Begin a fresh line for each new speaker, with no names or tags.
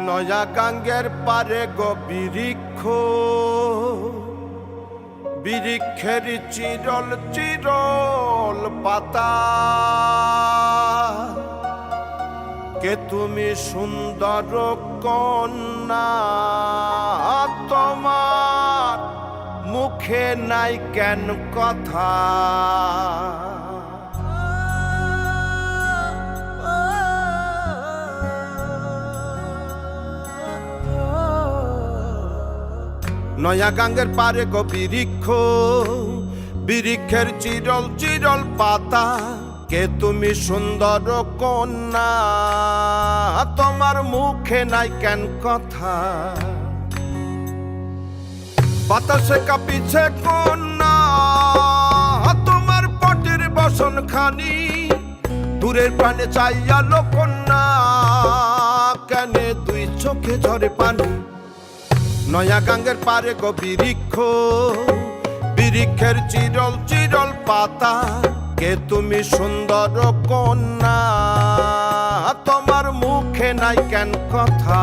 নয়া গাঙ্গের পারে গো বৃক্ষ, বৃক্ষের চিরল চিরল পাতা, কে তুমি সুন্দর কন্যা, তোমার মুখে নাই কেন কথা। নয়া গাঙ্গের পারে গো বৃক্ষ, বৃক্ষের চিরল চিরল পাতা, কে তুমি সুন্দর কন্যা, তোমার মুখে নাই কেন কথা। বাতাসে কাঁপিছে কন্যা, তোমার পটের বসন খানি, দূরের প্রাণে চাইয়ালো কন্যা, কেনে দুই চোখে ঝরে পানি। নয়া গাঙ্গের পারে গো বৃক্ষ, বৃক্ষের চিরল চিরল পাতা, কে তুমি সুন্দর কন্যা, তোমার মুখে নাই কেন কথা।